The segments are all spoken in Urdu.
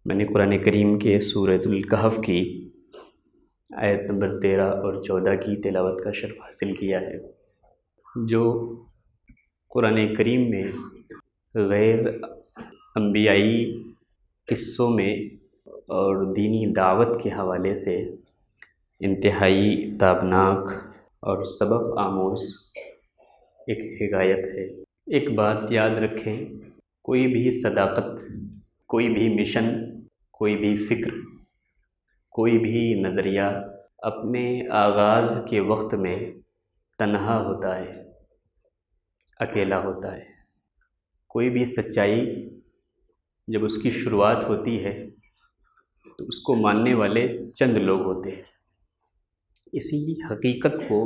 میں نے قرآن کریم کے سورۃ الکہف کی آیت نمبر 13 اور 14 کی تلاوت کا شرف حاصل کیا ہے، جو قرآن کریم میں غیر انبیائی قصوں میں اور دینی دعوت کے حوالے سے انتہائی تابناک اور سبق آموز ایک حکایت ہے۔ ایک بات یاد رکھیں، کوئی بھی صداقت، کوئی بھی مشن، کوئی بھی فکر، کوئی بھی نظریہ اپنے آغاز کے وقت میں تنہا ہوتا ہے، اکیلا ہوتا ہے۔ کوئی بھی سچائی جب اس کی شروعات ہوتی ہے تو اس کو ماننے والے چند لوگ ہوتے ہیں۔ اسی حقیقت کو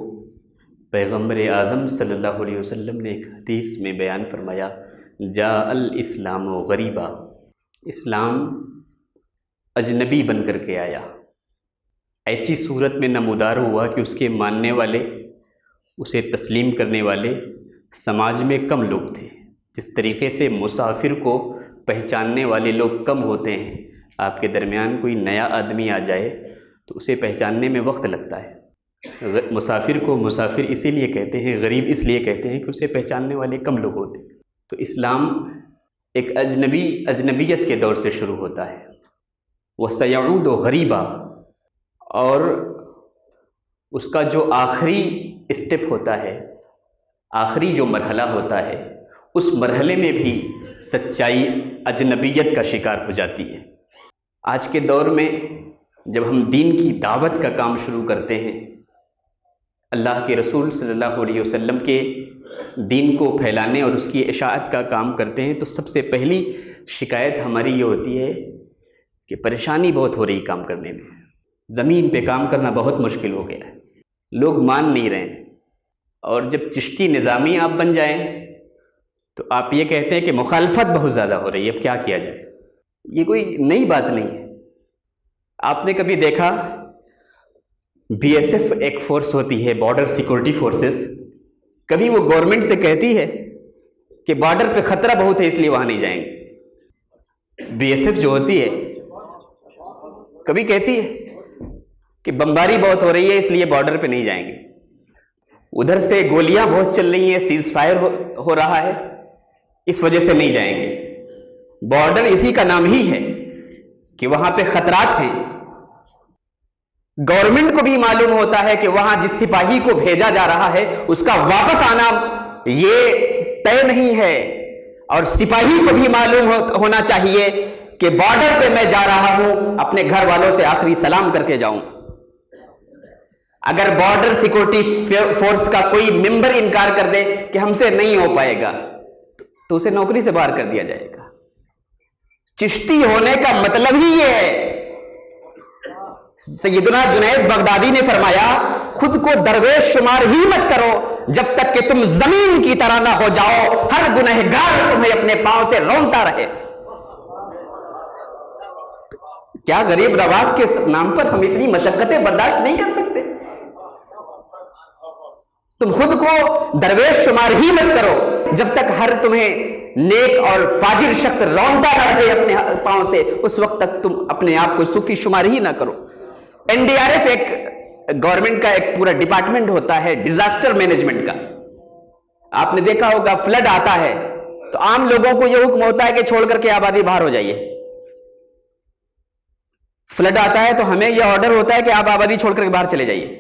پیغمبر اعظم صلی اللہ علیہ وسلم نے ایک حدیث میں بیان فرمایا، جاء الاسلام غریبا، اسلام اجنبی بن کر کے آیا، ایسی صورت میں نمودار ہوا کہ اس کے ماننے والے، اسے تسلیم کرنے والے سماج میں کم لوگ تھے۔ جس طریقے سے مسافر کو پہچاننے والے لوگ کم ہوتے ہیں، آپ کے درمیان کوئی نیا آدمی آ جائے تو اسے پہچاننے میں وقت لگتا ہے۔ مسافر کو مسافر اسی لیے کہتے ہیں، غریب اس لیے کہتے ہیں کہ اسے پہچاننے والے کم لوگ ہوتے ہیں۔ تو اسلام ایک اجنبیت کے دور سے شروع ہوتا ہے، وَسَيَعُودُ غَرِيبًا، اور اس کا جو آخری اسٹیپ ہوتا ہے، آخری جو مرحلہ ہوتا ہے، اس مرحلے میں بھی سچائی اجنبیت کا شکار ہو جاتی ہے۔ آج کے دور میں جب ہم دین کی دعوت کا کام شروع کرتے ہیں، اللہ کے رسول صلی اللہ علیہ وسلم کے دین کو پھیلانے اور اس کی اشاعت کا کام کرتے ہیں، تو سب سے پہلی شکایت ہماری یہ ہوتی ہے کہ پریشانی بہت ہو رہی کام کرنے میں، زمین پہ کام کرنا بہت مشکل ہو گیا ہے، لوگ مان نہیں رہے ہیں۔ اور جب چشتی نظامی آپ بن جائیں تو آپ یہ کہتے ہیں کہ مخالفت بہت زیادہ ہو رہی ہے، اب کیا کیا جائے۔ یہ کوئی نئی بات نہیں ہے۔ آپ نے کبھی دیکھا بی ایس ایف ایک فورس ہوتی ہے، بارڈر سیکورٹی فورسز، کبھی وہ گورنمنٹ سے کہتی ہے کہ بارڈر پہ خطرہ بہت ہے اس لیے وہاں نہیں جائیں گے؟ بی ایس ایف جو ہوتی ہے کبھی کہتی ہے کہ بمباری بہت ہو رہی ہے اس لیے بارڈر پہ نہیں جائیں گے؟ ادھر سے گولیاں بہت چل رہی ہیں، سیز فائر ہو رہا ہے، اس وجہ سے نہیں جائیں گے۔ بارڈر اسی کا نام ہی ہے کہ وہاں پہ خطرات ہیں۔ گورنمنٹ کو بھی معلوم ہوتا ہے کہ وہاں جس سپاہی کو بھیجا جا رہا ہے اس کا واپس آنا یہ طے نہیں ہے، اور سپاہی کو بھی معلوم ہونا چاہیے کہ بارڈر پہ میں جا رہا ہوں، اپنے گھر والوں سے آخری سلام کر کے جاؤں۔ اگر بارڈر سیکورٹی فورس کا کوئی ممبر انکار کر دے کہ ہم سے نہیں ہو پائے گا تو اسے نوکری سے باہر کر دیا جائے گا۔ چشتی ہونے کا مطلب ہی یہ ہے۔ سیدنا جنید بغدادی نے فرمایا، خود کو درویش شمار ہی مت کرو جب تک کہ تم زمین کی طرح نہ ہو جاؤ، ہر گنہگار تمہیں اپنے پاؤں سے رونتا رہے۔ کیا غریب نواز کے نام پر ہم اتنی مشقتیں برداشت نہیں کر سکتے؟ تم خود کو درویش شمار ہی مت کرو جب تک ہر تمہیں نیک اور فاجر شخص رونتا نہ رہے اپنے پاؤں سے، اس وقت تک تم اپنے آپ کو صوفی شمار ہی نہ کرو۔ این ڈی آر ایف ایک گورنمنٹ کا ایک پورا ڈپارٹمنٹ ہوتا ہے ڈیزاسٹر مینجمنٹ کا۔ آپ نے دیکھا ہوگا فلڈ آتا ہے تو عام لوگوں کو یہ حکم ہوتا ہے کہ چھوڑ کر کے آبادی باہر ہو جائیے۔ فلڈ آتا ہے تو ہمیں یہ آرڈر ہوتا ہے کہ آپ آبادی چھوڑ کر کے باہر چلے جائیے۔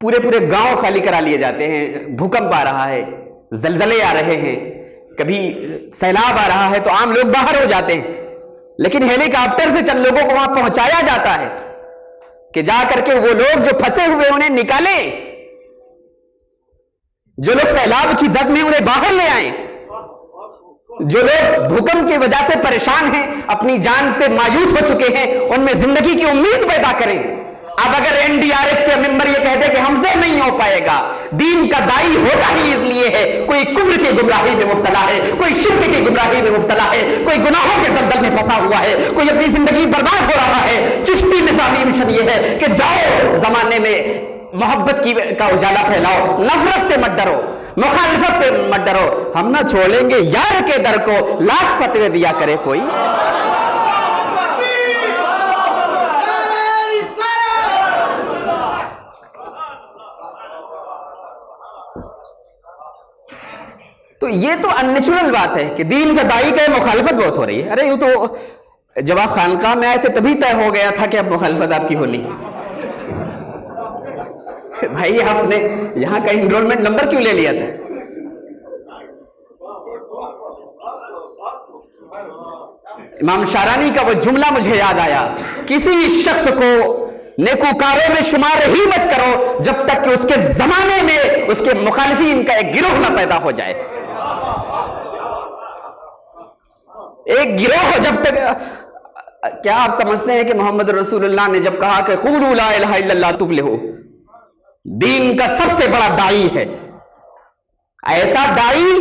پورے گاؤں خالی کرا لیے جاتے ہیں، بھوکمپ آ رہا ہے، زلزلے آ رہے ہیں، کبھی سیلاب آ رہا ہے تو عام لوگ باہر ہو جاتے ہیں، لیکن ہیلی کاپٹر سے چند لوگوں کو وہاں پہنچایا جاتا ہے کہ جا کر کے وہ لوگ جو پھنسے ہوئے انہیں نکالیں، جو لوگ سیلاب کی زد میں انہیں باہر لے آئیں، جو لوگ بھوکمپ کی وجہ سے پریشان ہیں، اپنی جان سے مایوس ہو چکے ہیں، ان میں زندگی کی امید پیدا کریں۔ اب اگر این ڈی آر ایف کے ممبر یہ کہتے کہ ہم سے نہیں ہو پائے گا، دین کا داعی ہوتا ہی اس لیے ہے کوئی کفر کی گمراہی میں مبتلا ہے، کوئی شرک کی گمراہی میں مبتلا ہے، کوئی گناہوں کے دلدل میں پھنسا ہوا ہے، کوئی اپنی زندگی برباد ہو رہا ہے۔ چشتی نظامی مشن یہ ہے کہ جاؤ زمانے میں محبت کا اجالا پھیلاؤ، نفرت سے مت ڈرو، مخالفت سے مت ڈرو، ہم نہ چھوڑیں گے یار کے در کو، لاکھ فتوے دیا کرے کوئی۔ تو یہ تو ان نیچرل بات ہے کہ دین کا داعی کا مخالفت بہت ہو رہی ہے۔ ارے یہ تو جب آپ خانقاہ میں آئے تھے تبھی طے ہو گیا تھا کہ اب مخالفت آپ کی ہونی۔ بھائی آپ نے یہاں کا انرولمنٹ نمبر کیوں لے لیا تھا؟ امام شارانی کا وہ جملہ مجھے یاد آیا، کسی شخص کو نیکوکاروں میں شمار ہی مت کرو جب تک کہ اس کے زمانے میں اس کے مخالفین کا ایک گروہ نہ پیدا ہو جائے۔ ایک گروہ جب تک، کیا آپ سمجھتے ہیں کہ محمد رسول اللہ نے جب کہا کہ قولوا لا الہ الا اللہ تفلحوا، دین کا سب سے بڑا داعی ہے، ایسا داعی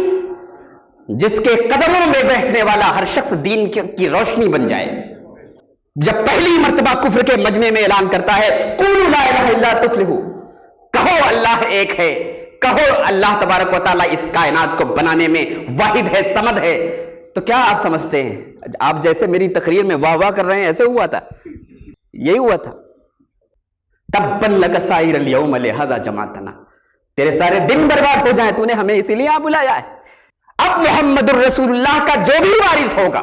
جس کے قدموں میں بیٹھنے والا ہر شخص دین کی روشنی بن جائے، جب پہلی مرتبہ کفر کے مجمع میں اعلان کرتا ہے قولوا لا الہ الا اللہ تفلحوا، کہو اللہ ایک ہے، کہو اللہ تبارک و تعالیٰ اس کائنات کو بنانے میں واحد ہے، صمد ہے، تو کیا آپ سمجھتے ہیں آپ جیسے میری تقریر میں واہ واہ کر رہے ہیں ایسے ہوا تھا؟ یہی ہوا تھا۔ تبا لک سائر الیوم لہذا جمعتنا، تیرے سارے دن برباد ہو جائیں، تو نے ہمیں اسی لیے بلایا ہے۔ اب محمد الرسول اللہ کا جو بھی وارث ہوگا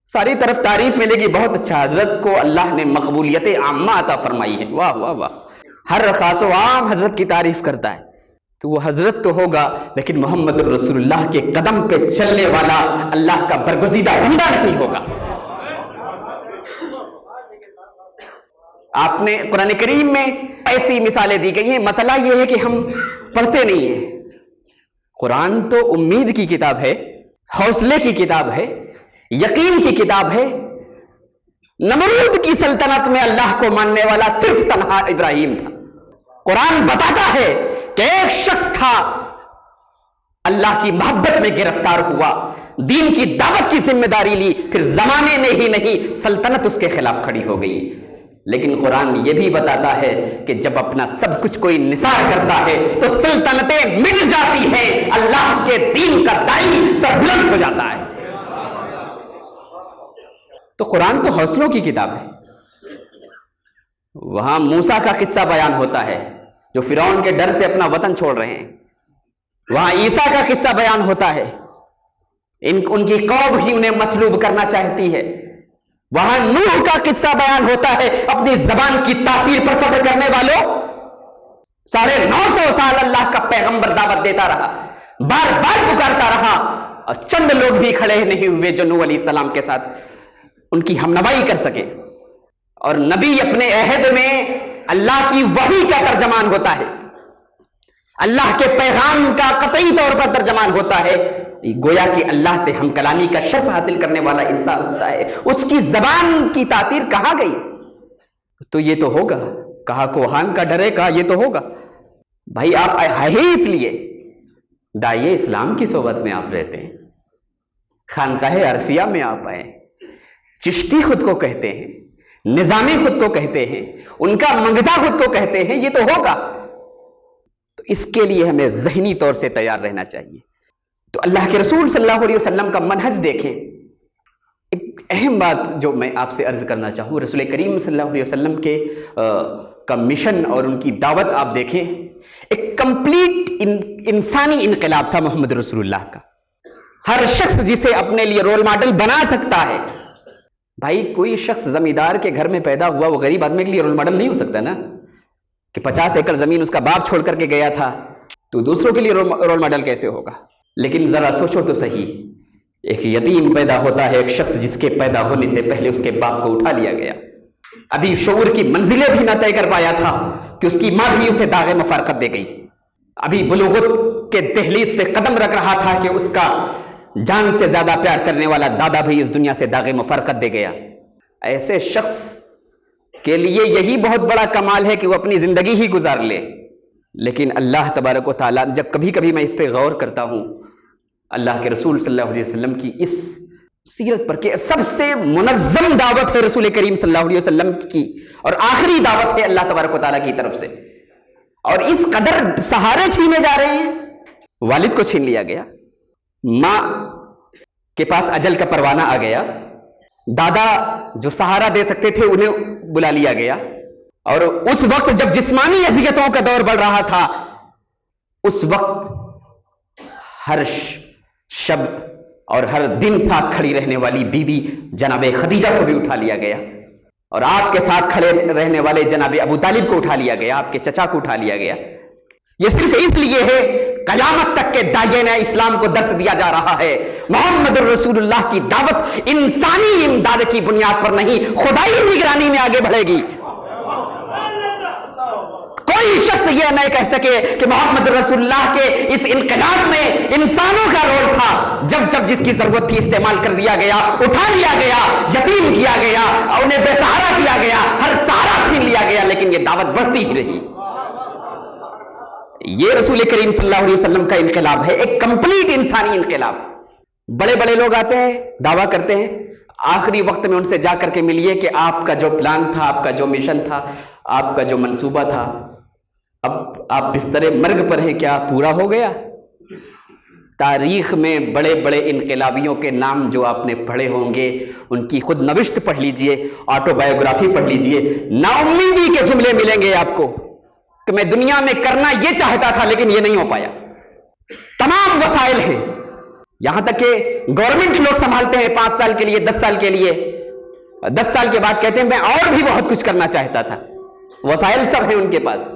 ساری طرف تعریف ملے گی، بہت اچھا، حضرت کو اللہ نے مقبولیت عامہ عطا فرمائی ہے، واہ واہ واہ، ہر خاص و عام حضرت کی تعریف کرتا ہے، تو وہ حضرت تو ہوگا لیکن محمد الرسول اللہ کے قدم پہ چلنے والا اللہ کا برگزیدہ بندہ نہیں ہوگا۔ آپ نے قرآن کریم میں ایسی مثالیں دی گئی ہیں، مسئلہ یہ ہے کہ ہم پڑھتے نہیں ہیں۔ قرآن تو امید کی کتاب ہے، حوصلے کی کتاب ہے، یقین کی کتاب ہے۔ نمرود کی سلطنت میں اللہ کو ماننے والا صرف تنہا ابراہیم تھا۔ قرآن بتاتا ہے کہ ایک شخص تھا، اللہ کی محبت میں گرفتار ہوا، دین کی دعوت کی ذمہ داری لی، پھر زمانے نے ہی نہیں سلطنت اس کے خلاف کھڑی ہو گئی۔ لیکن قرآن یہ بھی بتاتا ہے کہ جب اپنا سب کچھ کوئی نثار کرتا ہے تو سلطنتیں مٹ جاتی ہیں، اللہ کے دین کا داعی سربلند ہو جاتا ہے۔ تو قرآن تو حوصلوں کی کتاب ہے۔ وہاں موسیٰ کا قصہ بیان ہوتا ہے جو فرعون کے ڈر سے اپنا وطن چھوڑ رہے ہیں، وہاں عیسیٰ کا قصہ بیان ہوتا ہے، ان کی قوم ہی انہیں مصلوب کرنا چاہتی ہے، وہاں نوح کا قصہ بیان ہوتا ہے، اپنی زبان کی تاثیر پر فخر کرنے والوں، 950 سال اللہ کا پیغمبر دعوت دیتا رہا، بار بار پکارتا رہا، اور چند لوگ بھی کھڑے نہیں ہوئے جو نوح علیہ السلام کے ساتھ ان کی ہمنوائی کر سکے۔ اور نبی اپنے عہد میں اللہ کی وحی کا ترجمان ہوتا ہے، اللہ کے پیغام کا قطعی طور پر ترجمان ہوتا ہے، گویا کہ اللہ سے ہم کلامی کا شرف حاصل کرنے والا انسان ہوتا ہے، اس کی زبان کی تاثیر کہاں گئی؟ تو یہ تو ہوگا، کہا کوہان کا ڈرے، کہا یہ تو ہوگا۔ بھائی آپ ہے ہی اس لیے داعیے اسلام کی صحبت میں آپ رہتے ہیں، خانقاہ عرفیہ میں آپ آئے، چشتی خود کو کہتے ہیں، نظامی خود کو کہتے ہیں، ان کا منگتا خود کو کہتے ہیں، یہ تو ہوگا۔ تو اس کے لیے ہمیں ذہنی طور سے تیار رہنا چاہیے۔ تو اللہ کے رسول صلی اللہ علیہ وسلم کا منہج دیکھیں۔ ایک اہم بات جو میں آپ سے عرض کرنا چاہوں، رسول کریم صلی اللہ علیہ وسلم کے کا مشن اور ان کی دعوت آپ دیکھیں، ایک کمپلیٹ انسانی انقلاب تھا محمد رسول اللہ کا۔ ہر شخص جسے اپنے لیے رول ماڈل بنا سکتا ہے۔ بھائی کوئی شخص زمیندار کے گھر میں پیدا ہوا، وہ غریب آدمی کے لیے رول ماڈل نہیں ہو سکتا نا، کہ 50 ایکڑ زمین اس کا باپ چھوڑ کر کے گیا تھا تو دوسروں کے لیے رول ماڈل کیسے ہوگا؟ لیکن ذرا سوچو تو صحیح، ایک یتیم پیدا ہوتا ہے، ایک شخص جس کے پیدا ہونے سے پہلے اس کے باپ کو اٹھا لیا گیا، ابھی شعور کی منزلیں بھی نہ طے کر پایا تھا کہ اس کی ماں بھی اسے داغ مفارقت دے گئی، ابھی بلوغت کے دہلیز پہ قدم رکھ رہا تھا کہ اس کا جان سے زیادہ پیار کرنے والا دادا بھی اس دنیا سے داغ مفارقت دے گیا۔ ایسے شخص کے لیے یہی بہت بڑا کمال ہے کہ وہ اپنی زندگی ہی گزار لے۔ لیکن اللہ تبارک و تعالیٰ، جب کبھی کبھی میں اس پہ غور کرتا ہوں، اللہ کے رسول صلی اللہ علیہ وسلم کی اس سیرت پر کہ سب سے منظم دعوت ہے رسول کریم صلی اللہ علیہ وسلم کی، اور آخری دعوت ہے اللہ تبارک و تعالیٰ کی طرف سے، اور اس قدر سہارے چھینے جا رہے ہیں۔ والد کو چھین لیا گیا، ماں کے پاس اجل کا پروانہ آ گیا، دادا جو سہارا دے سکتے تھے انہیں بلا لیا گیا، اور اس وقت جب جسمانی اذیتوں کا دور بڑھ رہا تھا، اس وقت ہر شب اور ہر دن ساتھ کھڑی رہنے والی بیوی جناب خدیجہ کو بھی اٹھا لیا گیا، اور آپ کے ساتھ کھڑے رہنے والے جناب ابو طالب کو اٹھا لیا گیا، آپ کے چچا کو اٹھا لیا گیا۔ یہ صرف اس لیے ہے قیامت تک کے داعین اسلام کو درس دیا جا رہا ہے محمد الرسول اللہ کی دعوت انسانی امداد کی بنیاد پر نہیں، خدائی نگرانی میں آگے بڑھے گی۔ کوئی شخص یہ نہ کہہ سکے کہ محمد رسول اللہ کے اس انقلاب میں انسانوں کا رول تھا، جب جب جس کی ضرورت تھی استعمال کر دیا گیا، اٹھا لیا گیا، یتیم کیا گیا، انہیں بے سہارا کیا گیا، ہر سہارا چھین لیا گیا، لیکن یہ دعوت بڑھتی ہی رہی۔ یہ رسول کریم صلی اللہ علیہ وسلم کا انقلاب ہے، ایک کمپلیٹ انسانی انقلاب۔ بڑے بڑے لوگ آتے ہیں، دعویٰ کرتے ہیں، آخری وقت میں ان سے جا کر کے ملیے کہ آپ کا جو پلان تھا، آپ کا جو مشن تھا، آپ کا جو منصوبہ تھا، اب آپ بستر مرگ پر ہیں، کیا پورا ہو گیا؟ تاریخ میں بڑے بڑے انقلابیوں کے نام جو آپ نے پڑھے ہوں گے، ان کی خود نوشت پڑھ لیجئے، آٹو بایوگرافی پڑھ لیجئے، نا امیدی کے جملے ملیں گے آپ کو کہ میں دنیا میں کرنا یہ چاہتا تھا لیکن یہ نہیں ہو پایا۔ تمام وسائل ہیں، یہاں تک کہ گورنمنٹ لوگ سنبھالتے ہیں 5 سال کے لیے، 10 سال کے لیے، 10 سال کے بعد کہتے ہیں میں اور بھی بہت کچھ کرنا چاہتا تھا، وسائل سب ہیں ان کے پاس۔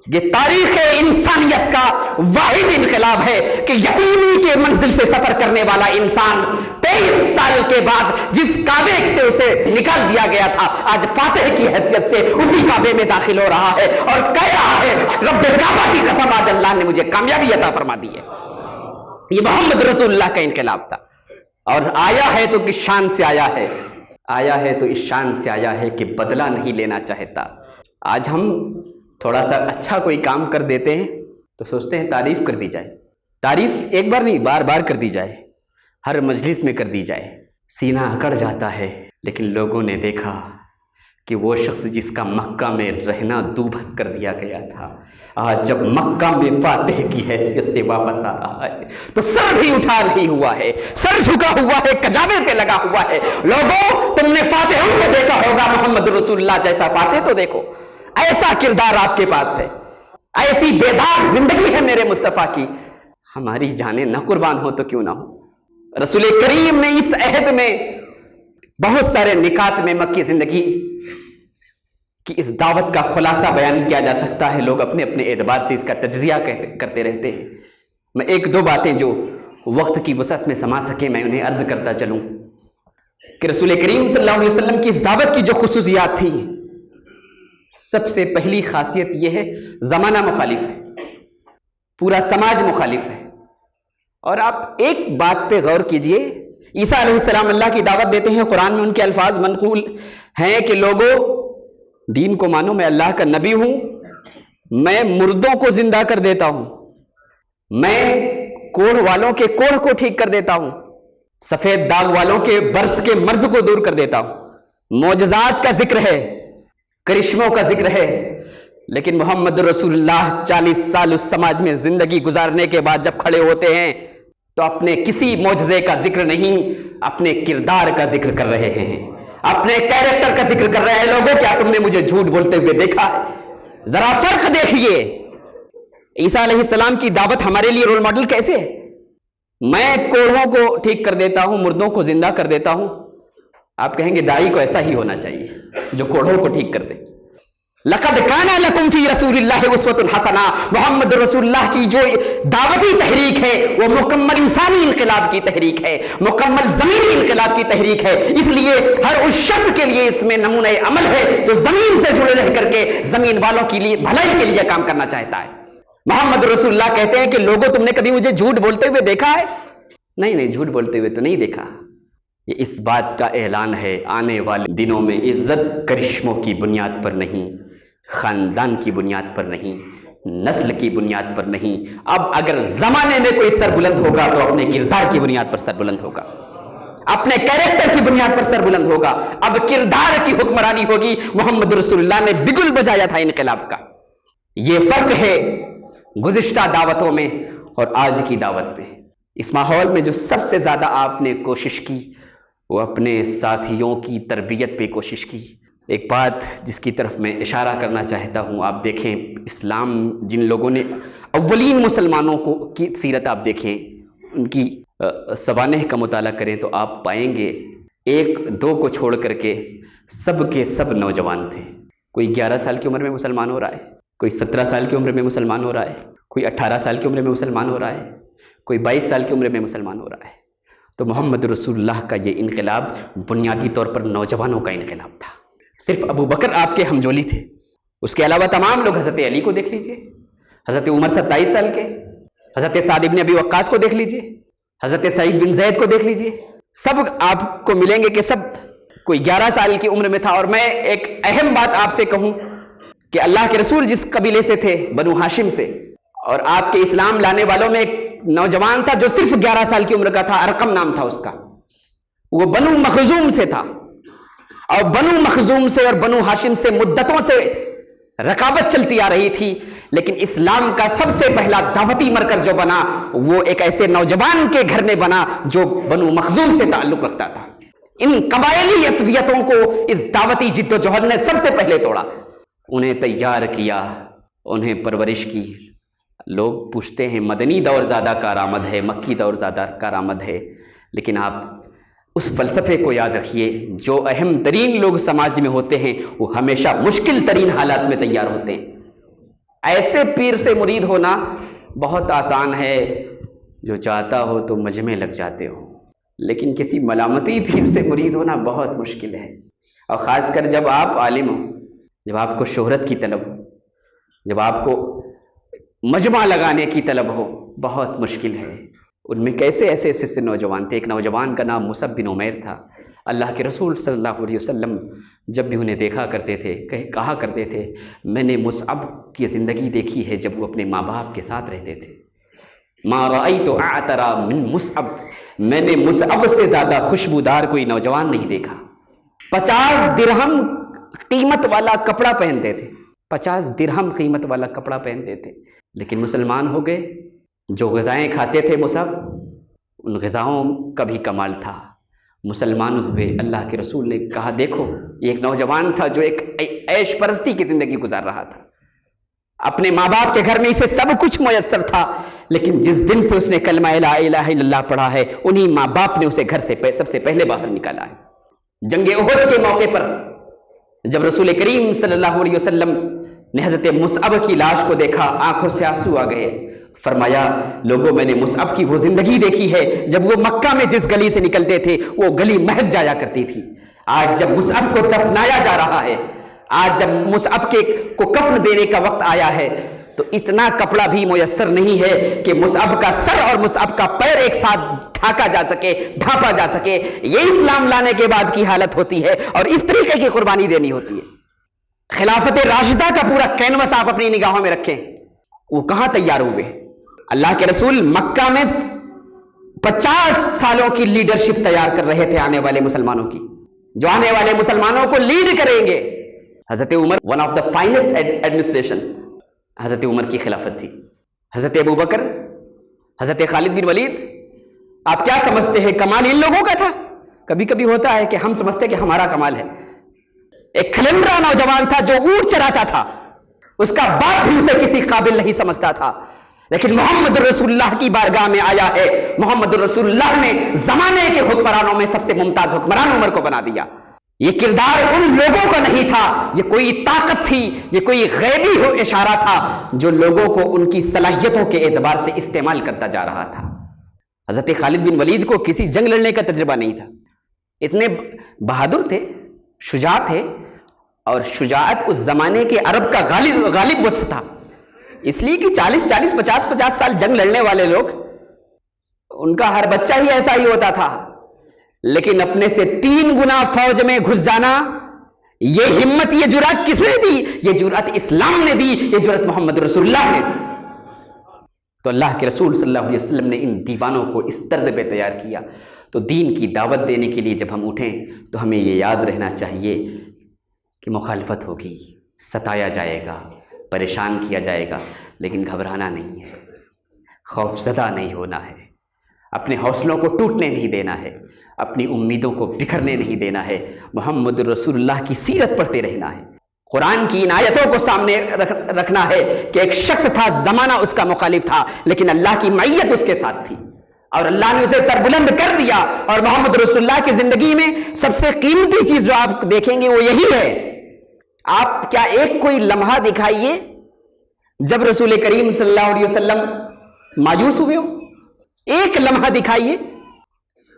یہ تاریخ انسانیت کا واحد انقلاب ہے کہ یتیمی کے منزل سے سفر کرنے والا انسان 23 سال کے بعد جس کعبے سے اسے نکال دیا گیا تھا، آج فاتح کی حیثیت سے اسی کعبے میں داخل ہو رہا ہے اور کہہ رہا ہے رب کعبہ کی قسم آج اللہ نے مجھے کامیابی عطا فرما دی ہے۔ یہ محمد رسول اللہ کا انقلاب تھا، اور آیا ہے تو کس شان سے آیا ہے، آیا ہے تو اس شان سے آیا ہے کہ بدلہ نہیں لینا چاہتا۔ آج ہم تھوڑا سا اچھا کوئی کام کر دیتے ہیں تو سوچتے ہیں تعریف کر دی جائے، تعریف ایک بار نہیں بار بار کر دی جائے، ہر مجلس میں کر دی جائے، سینہ اکڑ جاتا ہے۔ لیکن لوگوں نے دیکھا کہ وہ شخص جس کا مکہ میں رہنا دوبھر کر دیا گیا تھا، آج جب مکہ میں فاتح کی حیثیت سے واپس آ رہا ہے تو سر بھی اٹھا نہیں ہوا ہے، سر جھکا ہوا ہے، کجاوے سے لگا ہوا ہے۔ لوگوں تم نے فاتحوں کو دیکھا ہوگا، محمد رسول اللہ جیسا فاتح تو دیکھو، ایسا کردار آپ کے پاس ہے، ایسی بیدار زندگی ہے میرے مصطفیٰ کی، ہماری جانیں نہ قربان ہو تو کیوں نہ ہو۔ رسول کریم نے اس عہد میں بہت سارے نکات میں مکی زندگی کی اس دعوت کا خلاصہ بیان کیا جا سکتا ہے، لوگ اپنے اپنے اعتبار سے اس کا تجزیہ کرتے رہتے ہیں۔ میں ایک دو باتیں جو وقت کی وسعت میں سما سکے میں انہیں عرض کرتا چلوں کہ رسول کریم صلی اللہ علیہ وسلم کی اس دعوت کی جو خصوصیات تھی، سب سے پہلی خاصیت یہ ہے زمانہ مخالف ہے، پورا سماج مخالف ہے۔ اور آپ ایک بات پہ غور کیجئے، عیسیٰ علیہ السلام اللہ کی دعوت دیتے ہیں، قرآن میں ان کے الفاظ منقول ہیں کہ لوگوں دین کو مانو، میں اللہ کا نبی ہوں، میں مردوں کو زندہ کر دیتا ہوں، میں کوڑھ والوں کے کوڑھ کو ٹھیک کر دیتا ہوں، سفید داغ والوں کے برس کے مرض کو دور کر دیتا ہوں۔ معجزات کا ذکر ہے، کرشموں کا ذکر ہے، لیکن محمد رسول اللہ 40 سال اس سماج میں زندگی گزارنے کے بعد جب کھڑے ہوتے ہیں تو اپنے کسی معجزے کا ذکر نہیں، اپنے کردار کا ذکر کر رہے ہیں، اپنے کیریکٹر کا ذکر کر رہے ہیں۔ لوگوں کیا تم نے مجھے جھوٹ بولتے ہوئے دیکھا ہے؟ ذرا فرق دیکھیے، عیسیٰ علیہ السلام کی دعوت ہمارے لیے رول ماڈل کیسے ہے؟ میں کوڑھوں کو ٹھیک کر دیتا ہوں، مردوں کو زندہ کر دیتا ہوں۔ آپ کہیں گے داعی کو ایسا ہی ہونا چاہیے جو کوڑھوں کو ٹھیک کر دے۔ لقد کان لکم فی رسول اللہ اسوۃ حسنہ، محمد رسول اللہ کی جو دعوتی تحریک ہے وہ مکمل انسانی انقلاب کی تحریک ہے، مکمل زمینی انقلاب کی تحریک ہے۔ اس لیے ہر اس شخص کے لیے اس میں نمونہ عمل ہے جو زمین سے جڑے رہ کر کے زمین والوں کے لیے بھلائی کے لیے کام کرنا چاہتا ہے۔ محمد رسول اللہ کہتے ہیں کہ لوگوں تم نے کبھی مجھے جھوٹ بولتے ہوئے دیکھا ہے؟ نہیں، جھوٹ بولتے ہوئے تو نہیں دیکھا۔ یہ اس بات کا اعلان ہے آنے والے دنوں میں عزت کرشموں کی بنیاد پر نہیں، خاندان کی بنیاد پر نہیں، نسل کی بنیاد پر نہیں، اب اگر زمانے میں کوئی سر بلند ہوگا تو اپنے کردار کی بنیاد پر سر بلند ہوگا، اپنے کیریکٹر کی بنیاد پر سر بلند ہوگا۔ اب کردار کی حکمرانی ہوگی۔ محمد رسول اللہ نے بگل بجایا تھا انقلاب کا۔ یہ فرق ہے گزشتہ دعوتوں میں اور آج کی دعوت میں اس ماحول میں جو سب سے زیادہ آپ نے کوشش کی وہ اپنے ساتھیوں کی تربیت پہ کوشش کی. ایک بات جس کی طرف میں اشارہ کرنا چاہتا ہوں، آپ دیکھیں اسلام جن لوگوں نے اولین مسلمانوں کی سیرت آپ دیکھیں، ان کی سوانح کا مطالعہ کریں تو آپ پائیں گے ایک دو کو چھوڑ کر کے سب کے سب نوجوان تھے. کوئی 11 سال کی عمر میں مسلمان ہو رہا ہے، کوئی 17 سال کی عمر میں مسلمان ہو رہا ہے، کوئی 18 سال کی عمر میں مسلمان ہو رہا ہے، کوئی 22 سال کی عمر میں مسلمان ہو رہا ہے. تو محمد رسول اللہ کا یہ انقلاب بنیادی طور پر نوجوانوں کا انقلاب تھا. صرف ابو بکر آپ کے ہمجولی تھے، اس کے علاوہ تمام لوگ، حضرت علی کو دیکھ لیجئے، حضرت عمر 27 سال کے، حضرت سعد بن ابی وقاص کو دیکھ لیجئے، حضرت سعید بن زید کو دیکھ لیجئے، سب آپ کو ملیں گے کہ سب کوئی 11 سال کی عمر میں تھا. اور میں ایک اہم بات آپ سے کہوں کہ اللہ کے رسول جس قبیلے سے تھے، بنو ہاشم سے، اور آپ کے اسلام لانے والوں میں ایک نوجوان تھا جو صرف 11 سال کی عمر کا تھا، ارقم نام تھا اس کا، وہ بنو مخزوم سے تھا. اور بنو مخزوم سے اور بنو ہاشم سے مدتوں سے رقابت چلتی آ رہی تھی، لیکن اسلام کا سب سے پہلا دعوتی مرکز جو بنا وہ ایک ایسے نوجوان کے گھر میں بنا جو بنو مخزوم سے تعلق رکھتا تھا. ان قبائلی عصبیتوں کو اس دعوتی جد و جہد نے سب سے پہلے توڑا، انہیں تیار کیا، انہیں پرورش کی. لوگ پوچھتے ہیں مدنی دور زیادہ کارآمد ہے، مکی دور زیادہ کارآمد ہے، لیکن آپ اس فلسفے کو یاد رکھیے، جو اہم ترین لوگ سماج میں ہوتے ہیں وہ ہمیشہ مشکل ترین حالات میں تیار ہوتے ہیں. ایسے پیر سے مرید ہونا بہت آسان ہے، جو چاہتا ہو تو مجمع لگ جاتے ہو، لیکن کسی ملامتی پیر سے مرید ہونا بہت مشکل ہے. اور خاص کر جب آپ عالم ہو، جب آپ کو شہرت کی طلب ہو، جب آپ کو مجمع لگانے کی طلب ہو، بہت مشکل ہے. ان میں کیسے ایسے ایسے نوجوان تھے. ایک نوجوان کا نام مصعب بن عمیر تھا. اللہ کے رسول صلی اللہ علیہ وسلم جب بھی انہیں دیکھا کرتے تھے کہا کرتے تھے میں نے مصعب کی زندگی دیکھی ہے جب وہ اپنے ماں باپ کے ساتھ رہتے تھے. ما رأیت اعترى من مصعب، میں نے مصعب سے زیادہ خوشبودار کوئی نوجوان نہیں دیکھا. 50 درہم قیمت والا کپڑا پہنتے تھے، 50 درہم قیمت والا کپڑا پہنتے تھے، لیکن مسلمان ہو گئے. جو غذائیں کھاتے تھے مصعب، ان غذاؤں کا بھی کمال تھا. مسلمان ہوئے. اللہ کے رسول نے کہا دیکھو یہ ایک نوجوان تھا جو ایک عیش پرستی کی زندگی گزار رہا تھا، اپنے ماں باپ کے گھر میں اسے سب کچھ میسر تھا، لیکن جس دن سے اس نے کلمہ لا الہ الا اللہ پڑھا ہے انہی ماں باپ نے اسے گھر سے سب سے پہلے باہر نکالا ہے. جنگ احد کے موقع پر جب رسول کریم صلی اللہ علیہ وسلم نے حضرت مصعب کی لاش کو دیکھا، آنکھوں سے آنسو آ گئے. فرمایا لوگوں میں نے مصعب کی وہ زندگی دیکھی ہے جب وہ مکہ میں جس گلی سے نکلتے تھے وہ گلی مہک جایا کرتی تھی. آج جب مصعب کو دفنایا جا رہا ہے، آج جب مصعب کو کفن دینے کا وقت آیا ہے تو اتنا کپڑا بھی میسر نہیں ہے کہ مصعب کا سر اور مصعب کا پیر ایک ساتھ ڈھانپا جا سکے. یہ اسلام لانے کے بعد کی حالت ہوتی ہے اور اس طریقے کی قربانی دینی ہوتی ہے. خلافت راشدہ کا پورا کینوس آپ اپنی نگاہوں میں رکھیں، وہ کہاں تیار ہوئے. اللہ کے رسول مکہ میں 50 سالوں کی لیڈرشپ تیار کر رہے تھے آنے والے مسلمانوں کی، جو آنے والے مسلمانوں کو لیڈ کریں گے. حضرت عمر one of the finest administration حضرت عمر کی خلافت تھی. حضرت ابو بکر، حضرت خالد بن ولید، آپ کیا سمجھتے ہیں کمال ان لوگوں کا تھا؟ کبھی کبھی ہوتا ہے کہ ہم سمجھتے کہ ہمارا کمال ہے. ایک کھلنڈرا نوجوان تھا جو اونٹ چراتا تھا، اس کا باپ بھی اسے کسی قابل نہیں سمجھتا تھا، لیکن محمد رسول اللہ کی بارگاہ میں آیا ہے. محمد رسول اللہ نے زمانے کے حکمرانوں میں سب سے ممتاز حکمران عمر کو بنا دیا. یہ کردار ان لوگوں کا نہیں تھا، یہ کوئی طاقت تھی، یہ کوئی غیبی اشارہ تھا جو لوگوں کو ان کی صلاحیتوں کے اعتبار سے استعمال کرتا جا رہا تھا. حضرت خالد بن ولید کو کسی جنگ لڑنے کا تجربہ نہیں تھا، اتنے بہادر تھے، شجاع تھے، اور شجاعت اس زمانے کے عرب کا غالب وصف تھا. اس لیے کہ 50 سال جنگ لڑنے والے لوگ، ان کا ہر بچہ ہی ایسا ہی ہوتا تھا، لیکن اپنے سے 3 گنا فوج میں گھس جانا، یہ ہمت، یہ جرأت کس نے دی؟ یہ جرأت اسلام نے دی، یہ جرأت محمد رسول اللہ نے دی. تو اللہ کے رسول صلی اللہ علیہ وسلم نے ان دیوانوں کو اس طرز پہ تیار کیا. تو دین کی دعوت دینے کے لیے جب ہم اٹھیں تو ہمیں یہ یاد رہنا چاہیے کہ مخالفت ہوگی، ستایا جائے گا، پریشان کیا جائے گا، لیکن گھبرانا نہیں ہے. خوف زدہ نہیں ہونا ہے، اپنے حوصلوں کو ٹوٹنے نہیں دینا ہے، اپنی امیدوں کو بکھرنے نہیں دینا ہے، محمد رسول اللہ کی سیرت پڑھتے رہنا ہے، قرآن کی ان آیتوں کو سامنے رکھنا ہے کہ ایک شخص تھا، زمانہ اس کا مخالف تھا، لیکن اللہ کی معیت اس کے ساتھ تھی اور اللہ نے اسے سربلند کر دیا۔ اور محمد رسول اللہ کی زندگی میں سب سے قیمتی چیز جو آپ دیکھیں گے وہ یہی ہے۔ آپ کیا ایک کوئی لمحہ دکھائیے جب رسول کریم صلی اللہ علیہ وسلم مایوس ہوئے ہو، ایک لمحہ دکھائیے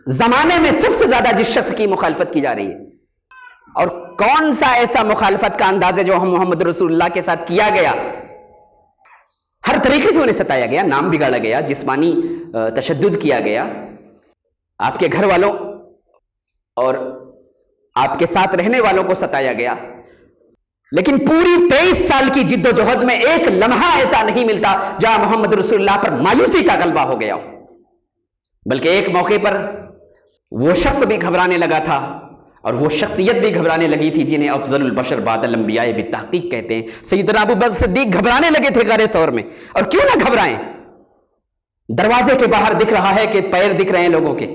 زمانے میں سب سے زیادہ جس شخص کی مخالفت کی جا رہی ہے، اور کون سا ایسا مخالفت کا انداز ہے جو ہم محمد رسول اللہ کے ساتھ کیا گیا؟ ہر طریقے سے انہیں ستایا گیا، نام بگاڑا گیا، جسمانی تشدد کیا گیا، آپ کے گھر والوں اور آپ کے ساتھ رہنے والوں کو ستایا گیا، لیکن پوری 23 سال کی جد و جہد میں ایک لمحہ ایسا نہیں ملتا جہاں محمد رسول اللہ پر مایوسی کا غلبہ ہو گیا ہو، بلکہ ایک موقع پر وہ شخص بھی گھبرانے لگا تھا اور وہ شخصیت بھی گھبرانے لگی تھی جنہیں افضل البشر بعد الانبیاء بالتحقیق کہتے ہیں۔ سیدنا ابو بکر صدیق گھبرانے لگے تھے غار ثور میں، اور کیوں نہ گھبرائیں، دروازے کے باہر دکھ رہا ہے کہ پیر دکھ رہے ہیں لوگوں کے،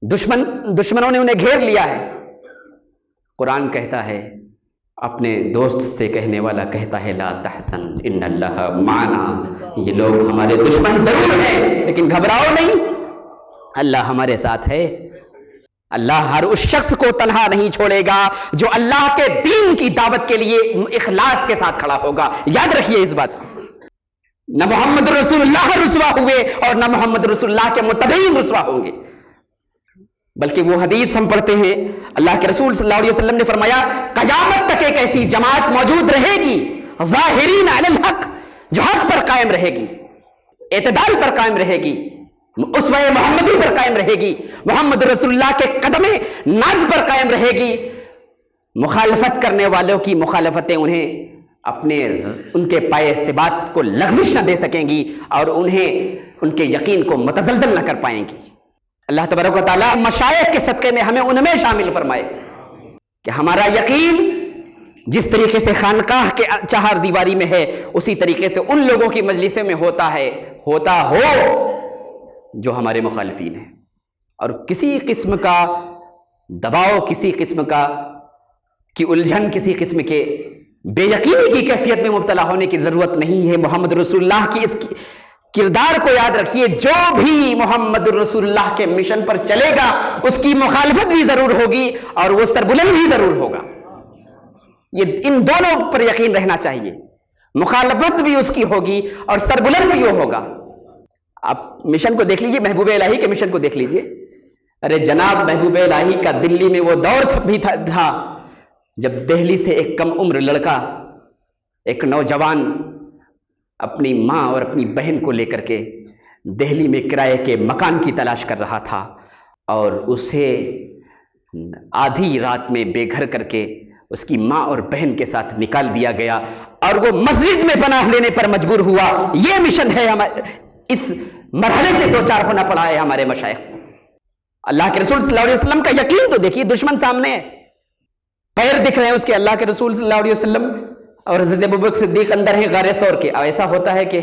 دشمنوں نے انہیں گھیر لیا ہے۔ قرآن کہتا ہے، اپنے دوست سے کہنے والا کہتا ہے لا تحزن ان اللہ معنا، یہ لوگ ہمارے دشمن ضرور ہیں لیکن گھبراؤ نہیں، اللہ ہمارے ساتھ ہے۔ اللہ ہر اس شخص کو تنہا نہیں چھوڑے گا جو اللہ کے دین کی دعوت کے لیے اخلاص کے ساتھ کھڑا ہوگا۔ یاد رکھیے اس بات، نہ محمد رسول اللہ رسوا ہوئے اور نہ محمد رسول اللہ کے متبعین رسوا ہوں گے، بلکہ وہ حدیث ہم پڑھتے ہیں، اللہ کے رسول صلی اللہ علیہ وسلم نے فرمایا قیامت تک ایک ایسی جماعت موجود رہے گی ظاہرین علی الحق، جو حق پر قائم رہے گی، اعتدال پر قائم رہے گی، اسوہ محمدی پر قائم رہے گی، محمد رسول اللہ کے قدم ناز پر قائم رہے گی۔ مخالفت کرنے والوں کی مخالفتیں انہیں ان کے پائے ثبات کو لغزش نہ دے سکیں گی اور انہیں ان کے یقین کو متزلزل نہ کر پائیں گی۔ اللہ تبارک و تعالیٰ مشائخ کے صدقے میں ہمیں ان میں شامل فرمائے کہ ہمارا یقین جس طریقے سے خانقاہ کے چہار دیواری میں ہے اسی طریقے سے ان لوگوں کی مجلسوں میں ہوتا ہو جو ہمارے مخالفین ہیں، اور کسی قسم کا دباؤ، کسی قسم کی الجھن، کسی قسم کے بے یقینی کی کیفیت میں مبتلا ہونے کی ضرورت نہیں ہے۔ محمد رسول اللہ کی اس کردار کو یاد رکھیے، جو بھی محمد رسول اللہ کے مشن پر چلے گا اس کی مخالفت بھی ضرور ہوگی اور وہ سربلند بھی ضرور ہوگا۔ یہ ان دونوں پر یقین رہنا چاہیے، مخالفت بھی اس کی ہوگی اور سربلند بھی وہ ہوگا۔ آپ مشن کو دیکھ لیجئے، محبوب الہی کے مشن کو دیکھ لیجئے۔ ارے جناب، محبوب الہی کا دلی میں وہ دور بھی تھا جب دہلی سے ایک کم عمر لڑکا، ایک نوجوان اپنی ماں اور اپنی بہن کو لے کر کے دہلی میں کرائے کے مکان کی تلاش کر رہا تھا، اور اسے آدھی رات میں بے گھر کر کے اس کی ماں اور بہن کے ساتھ نکال دیا گیا اور وہ مسجد میں پناہ لینے پر مجبور ہوا۔ یہ مشن ہے، اس مرحلے سے دوچار ہونا پڑا ہے ہمارے مشائخ کو۔ اللہ کے رسول صلی اللہ علیہ وسلم کا یقین تو دیکھیے، دشمن سامنے ہے، پیر دکھ رہے ہیں اس کے، اللہ کے رسول صلی اللہ علیہ وسلم اور حضرت ابوبکر صدیق اندر ہیں غار ثور کے۔ اب ایسا ہوتا ہے کہ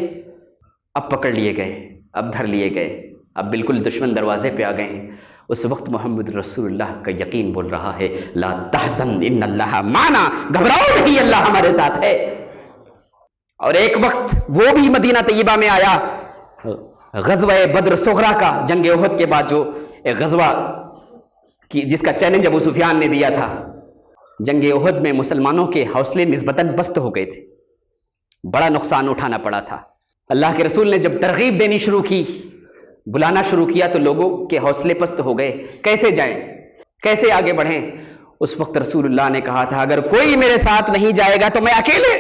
اب پکڑ لیے گئے، اب دھر لیے گئے، اب بالکل دشمن دروازے پہ آ گئے ہیں۔ اس وقت محمد رسول اللہ کا یقین بول رہا ہے لا تحزن ان اللہ معنا، گھبراؤ نہیں، اللہ ہمارے ساتھ ہے۔ اور ایک وقت وہ بھی مدینہ طیبہ میں آیا، غزوہ بدر صغریٰ کا، جنگ احد کے بعد جو ایک غزوہ جس کا چیلنج ابو سفیان نے دیا تھا۔ جنگ احد میں مسلمانوں کے حوصلے نسبتاً پست ہو گئے تھے، بڑا نقصان اٹھانا پڑا تھا۔ اللہ کے رسول نے جب ترغیب دینی شروع کی، بلانا شروع کیا، تو لوگوں کے حوصلے پست ہو گئے، کیسے جائیں، کیسے آگے بڑھیں۔ اس وقت رسول اللہ نے کہا تھا اگر کوئی میرے ساتھ نہیں جائے گا تو میں اکیلے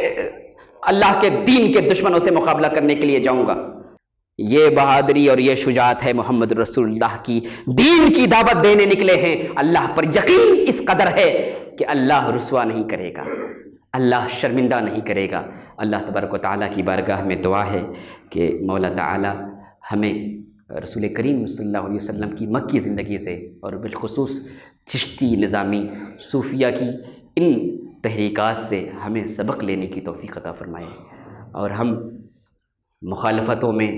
اللہ کے دین کے دشمنوں سے مقابلہ کرنے کے لیے جاؤں گا۔ یہ بہادری اور یہ شجاعت ہے محمد رسول اللہ کی، دین کی دعوت دینے نکلے ہیں، اللہ پر یقین اس قدر ہے کہ اللہ رسوا نہیں کرے گا، اللہ شرمندہ نہیں کرے گا۔ اللہ تبارک و تعالیٰ کی بارگاہ میں دعا ہے کہ مولا تعالیٰ ہمیں رسول کریم صلی اللہ علیہ وسلم کی مکی زندگی سے اور بالخصوص چشتی نظامی صوفیہ کی ان تحریکات سے ہمیں سبق لینے کی توفیق عطا فرمائے، اور ہم مخالفتوں میں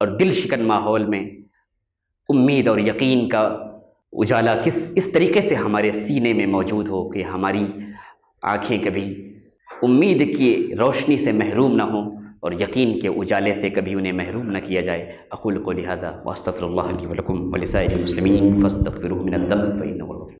اور دل شکن ماحول میں امید اور یقین کا اجالا اس طریقے سے ہمارے سینے میں موجود ہو کہ ہماری آنکھیں کبھی امید کی روشنی سے محروم نہ ہوں اور یقین کے اجالے سے کبھی انہیں محروم نہ کیا جائے۔ اقول قولی ھذا واستغفر اللہ لی ولکم ولسائر المسلمین فاستغفروہ من الذنب فانہ